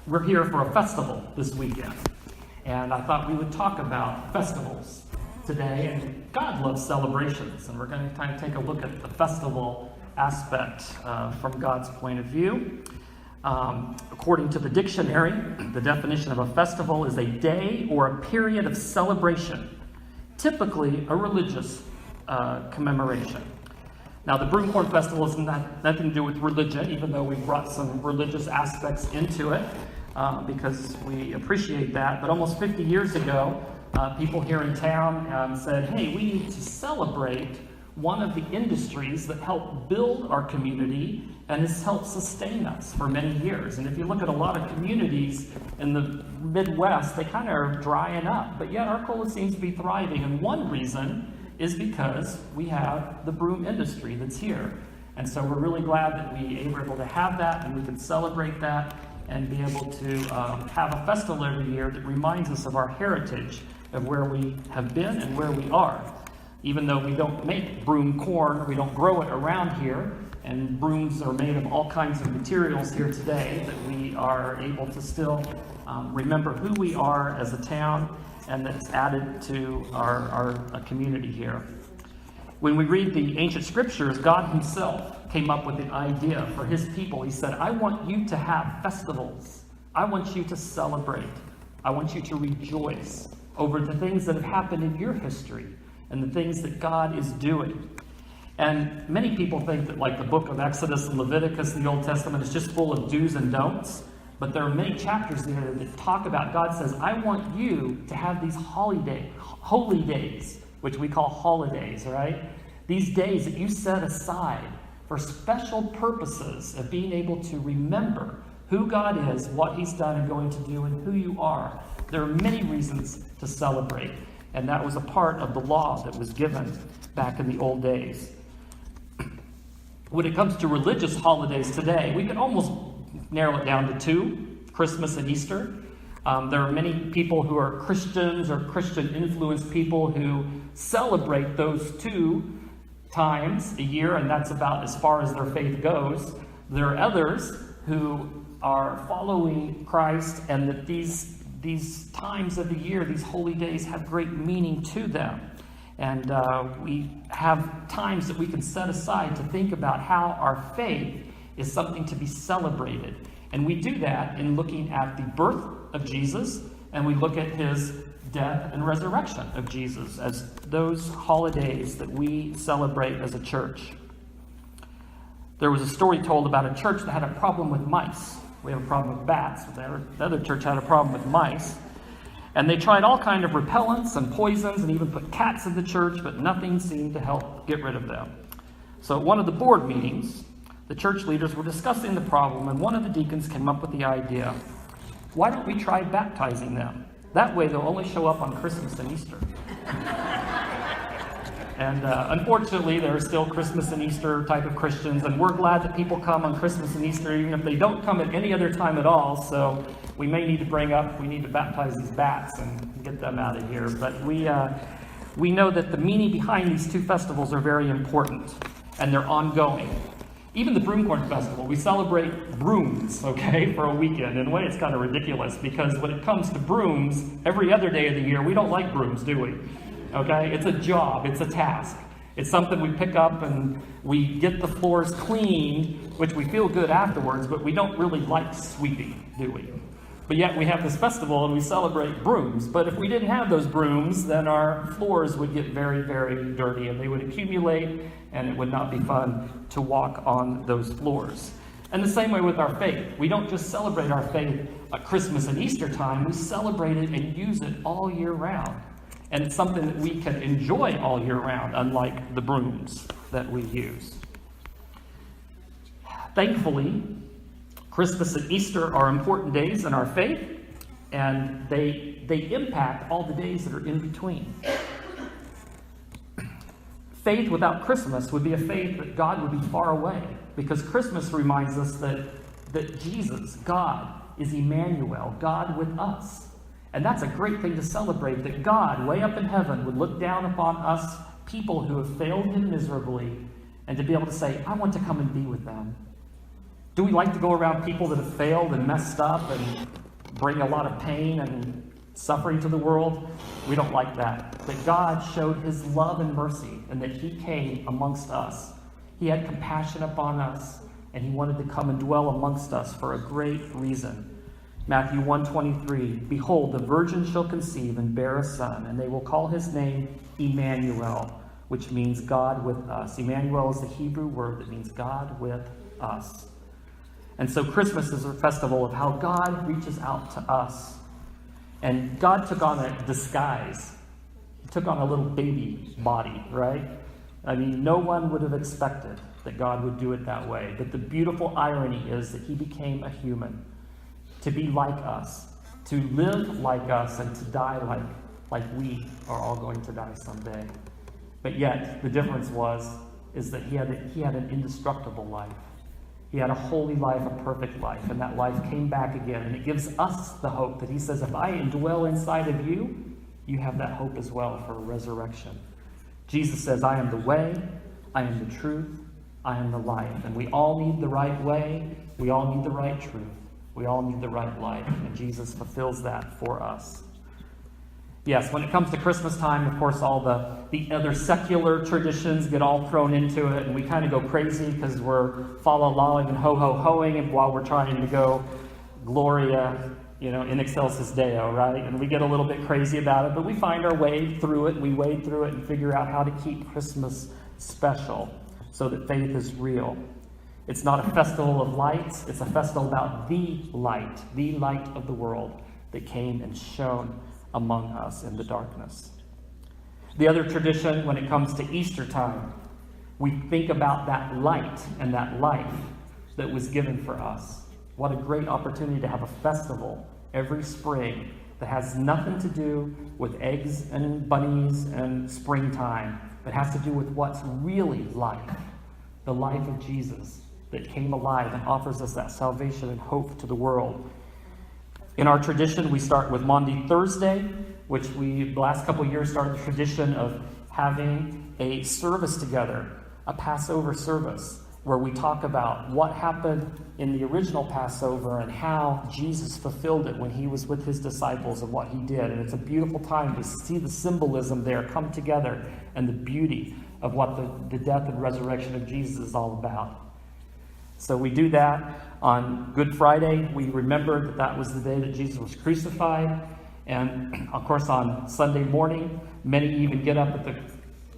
we're here for a festival this weekend. And I thought we would talk about festivals today. And God loves celebrations. And we're going to kind of take a look at the festival aspect from God's point of view. According to the dictionary, the definition of a festival is a day or a period of celebration, typically a religious commemoration. Now, the Broomcorn Festival has nothing to do with religion, even though we brought some religious aspects into it, because we appreciate that. But almost 50 years ago, people here in town said, hey, we need to celebrate one of the industries that helped build our community and has helped sustain us for many years. And if you look at a lot of communities in the Midwest, they kind of are drying up, but yet Arcola seems to be thriving. And one reason is because we have the broom industry that's here. And so we're really glad that we were able to have that, and we can celebrate that and be able to have a festival every year that reminds us of our heritage, of where we have been and where we are. Even though we don't make broom corn, we don't grow it around here, and brooms are made of all kinds of materials here today, that we are able to still remember who we are as a town, and that's added to our community here. When we read the ancient scriptures, God himself came up with the idea for his people. He said, I want you to have festivals. I want you to celebrate. I want you to rejoice over the things that have happened in your history and the things that God is doing. And many people think that like the book of Exodus and Leviticus in the Old Testament is just full of do's and don'ts. But there are many chapters there that talk about, God says, I want you to have these holy days, which we call holidays, right? These days that you set aside for special purposes of being able to remember who God is, what he's done and going to do, and who you are. There are many reasons to celebrate. And that was a part of the law that was given back in the old days. When it comes to religious holidays today, we can almost narrow it down to two, Christmas and Easter. There are many people who are Christians or Christian-influenced people who celebrate those two times a year, and that's about as far as their faith goes. There are others who are following Christ, and that these times of the year, these holy days, have great meaning to them. And we have times that we can set aside to think about how our faith is something to be celebrated. And we do that in looking at the birth of Jesus, and we look at his death and resurrection of Jesus as those holidays that we celebrate as a church. There was a story told about a church that had a problem with mice. We have a problem with bats. The other church had a problem with mice. And they tried all kinds of repellents and poisons and even put cats in the church, but nothing seemed to help get rid of them. So at one of the board meetings, the church leaders were discussing the problem, and one of the deacons came up with the idea, why don't we try baptizing them? That way they'll only show up on Christmas and Easter. And unfortunately, there are still Christmas and Easter type of Christians, and we're glad that people come on Christmas and Easter, even if they don't come at any other time at all. So we may need to we need to baptize these bats and get them out of here. But we know that the meaning behind these two festivals are very important, and they're ongoing. Even the Broomcorn Festival, we celebrate brooms, okay, for a weekend. In a way, it's kind of ridiculous, because when it comes to brooms, every other day of the year, we don't like brooms, do we? Okay, it's a job, it's a task. It's something we pick up and we get the floors cleaned, which we feel good afterwards, but we don't really like sweeping, do we? But yet we have this festival and we celebrate brooms. But if we didn't have those brooms, then our floors would get very, very dirty, and they would accumulate, and it would not be fun to walk on those floors. And the same way with our faith. We don't just celebrate our faith at Christmas and Easter time, we celebrate it and use it all year round. And it's something that we can enjoy all year round, unlike the brooms that we use. Thankfully, Christmas and Easter are important days in our faith, and they impact all the days that are in between. Faith without Christmas would be a faith that God would be far away, because Christmas reminds us that Jesus, God, is Emmanuel, God with us. And that's a great thing to celebrate, that God, way up in heaven, would look down upon us, people who have failed him miserably, and to be able to say, I want to come and be with them. Do we like to go around people that have failed and messed up and bring a lot of pain and suffering to the world? We don't like that. But God showed his love and mercy, and that he came amongst us. He had compassion upon us, and he wanted to come and dwell amongst us for a great reason. Matthew 1:23, behold, the virgin shall conceive and bear a son, and they will call his name Emmanuel, which means God with us. Emmanuel is the Hebrew word that means God with us. And so Christmas is a festival of how God reaches out to us. And God took on a disguise. He took on a little baby body, right? I mean, no one would have expected that God would do it that way. But the beautiful irony is that he became a human, to be like us, to live like us, and to die like we are all going to die someday. But yet, the difference is that he had an indestructible life. He had a holy life, a perfect life, and that life came back again. And it gives us the hope that he says, if I indwell inside of you, you have that hope as well for a resurrection. Jesus says, I am the way, I am the truth, I am the life. And we all need the right way, we all need the right truth, we all need the right life. And Jesus fulfills that for us. Yes, when it comes to Christmas time, of course, all the other secular traditions get all thrown into it, and we kind of go crazy because we're fa-la-laing and ho-ho-hoing, and while we're trying to go Gloria, in excelsis Deo, right? And we get a little bit crazy about it, but we find our way through it. We wade through it and figure out how to keep Christmas special so that faith is real. It's not a festival of lights. It's a festival about the light of the world that came and shone among us in the darkness. The other tradition, when it comes to Easter time, we think about that light and that life that was given for us. What a great opportunity to have a festival every spring that has nothing to do with eggs and bunnies and springtime, but has to do with what's really life, the life of Jesus that came alive and offers us that salvation and hope to the world. In our tradition, we start with Maundy Thursday, which we, the last couple of years, started the tradition of having a service together, a Passover service, where we talk about what happened in the original Passover and how Jesus fulfilled it when he was with his disciples and what he did. And it's a beautiful time to see the symbolism there come together and the beauty of what the death and resurrection of Jesus is all about. So we do that on Good Friday. We remember that was the day that Jesus was crucified. And of course, on Sunday morning, many even get up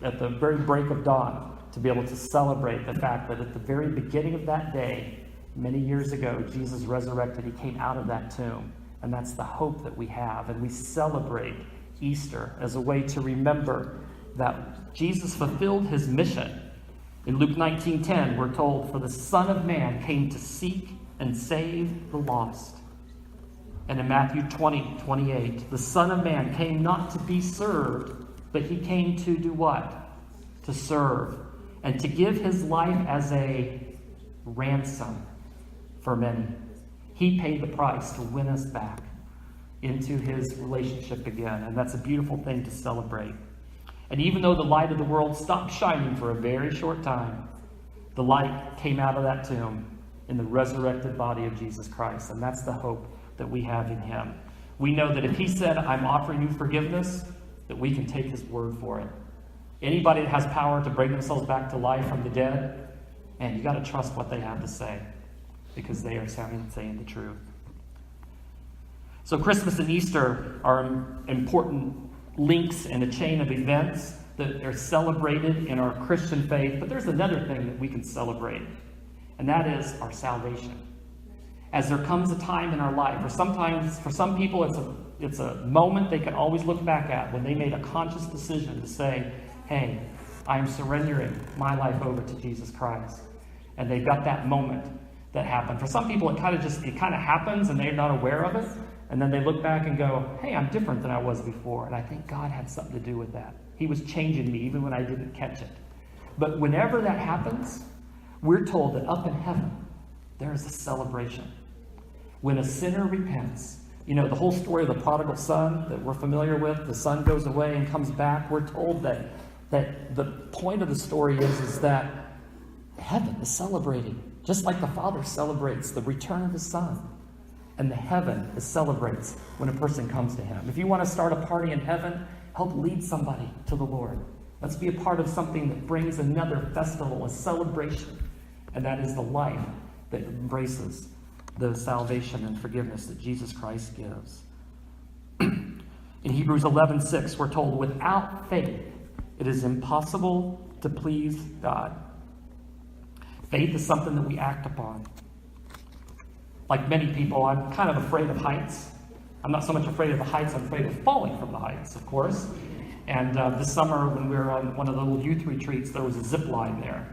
at the very break of dawn to be able to celebrate the fact that at the very beginning of that day, many years ago, Jesus resurrected. He came out of that tomb. And that's the hope that we have. And we celebrate Easter as a way to remember that Jesus fulfilled his mission. In Luke 19:10, we're told, for the Son of Man came to seek and save the lost. And in Matthew 20:28, the Son of Man came not to be served, but he came to do what? To serve, and to give his life as a ransom for many. He paid the price to win us back into his relationship again, and that's a beautiful thing to celebrate. And even though the light of the world stopped shining for a very short time, the light came out of that tomb in the resurrected body of Jesus Christ. And that's the hope that we have in him. We know that if he said, I'm offering you forgiveness, that we can take his word for it. Anybody that has power to bring themselves back to life from the dead, man, you got to trust what they have to say, because they are saying the truth. So Christmas and Easter are important links in a chain of events that are celebrated in our Christian faith. But there's another thing that we can celebrate, and that is our salvation. As there comes a time in our life, or sometimes for some people it's a moment they can always look back at when they made a conscious decision to say, hey, I'm surrendering my life over to Jesus Christ. And they've got that moment that happened. For some people, it kind of happens and they're not aware of it. And then they look back and go, hey, I'm different than I was before. And I think God had something to do with that. He was changing me even when I didn't catch it. But whenever that happens, we're told that up in heaven, there is a celebration. When a sinner repents, the whole story of the prodigal son that we're familiar with, the son goes away and comes back, we're told that the point of the story is that heaven is celebrating Just like the Father celebrates the return of his Son, and the heaven celebrates when a person comes to him. If you want to start a party in heaven, help lead somebody to the Lord. Let's be a part of something that brings another festival, a celebration, and that is the life that embraces the salvation and forgiveness that Jesus Christ gives. In Hebrews 11:6, we're told, without faith, it is impossible to please God. Faith is something that we act upon. Like many people, I'm kind of afraid of heights. I'm not so much afraid of the heights, I'm afraid of falling from the heights, of course. And this summer, when we were on one of the little youth retreats, there was a zip line there.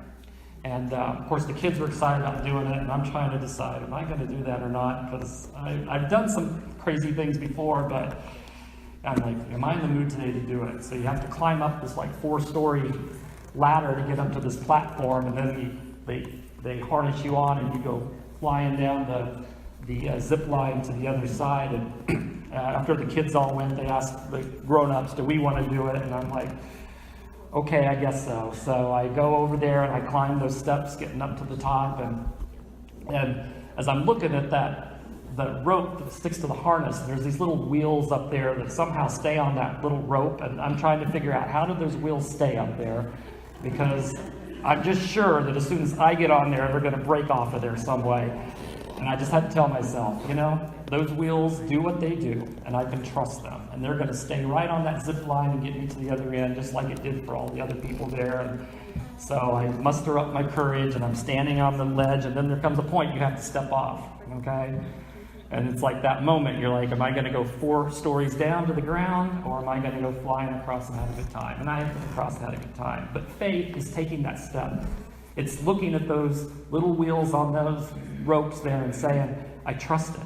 And of course, the kids were excited about doing it, and I'm trying to decide, am I going to do that or not? Because I've done some crazy things before, but I'm like, am I in the mood today to do it? So you have to climb up this like 4-story ladder to get up to this platform, and then they harness you on, and you go flying down the zip line to the other side. And after the kids all went, they asked the grown-ups, do we want to do it? And I'm like, okay, I guess so. So I go over there and I climb those steps, getting up to the top. And as I'm looking at the rope that sticks to the harness, there's these little wheels up there that somehow stay on that little rope. And I'm trying to figure out, how do those wheels stay up there? Because I'm just sure that as soon as I get on there, they're going to break off of there some way. And I just had to tell myself, those wheels do what they do, and I can trust them. And they're going to stay right on that zip line and get me to the other end, just like it did for all the other people there. And so I muster up my courage, and I'm standing on the ledge, and then there comes a point you have to step off, okay? And it's like that moment, you're like, am I going to go 4 stories down to the ground, or am I going to go flying across and have a good time? And I have to cross and have a good time. But faith is taking that step. It's looking at those little wheels on those ropes there and saying, I trust it.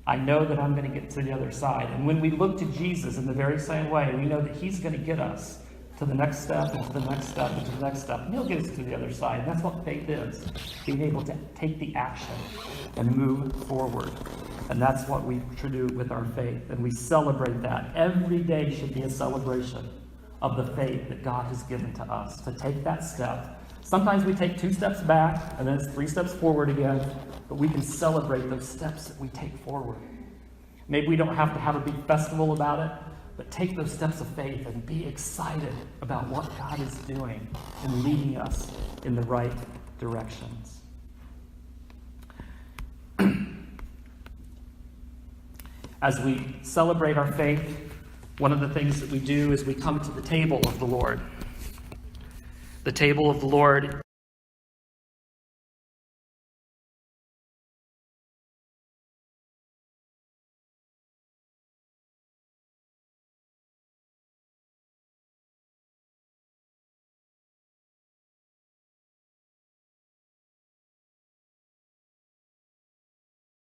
I know that I'm going to get to the other side. And when we look to Jesus in the very same way, we know that he's going to get us to the next step, and to the next step, and to the next step. And he'll get us to the other side. And that's what faith is, being able to take the action and move forward. And that's what we should do with our faith. And we celebrate that. Every day should be a celebration of the faith that God has given to us, to take that step. Sometimes we take 2 steps back, and then it's 3 steps forward again, but we can celebrate those steps that we take forward. Maybe we don't have to have a big festival about it, but take those steps of faith and be excited about what God is doing and leading us in the right directions. As we celebrate our faith, one of the things that we do is we come to the table of the Lord. The table of the Lord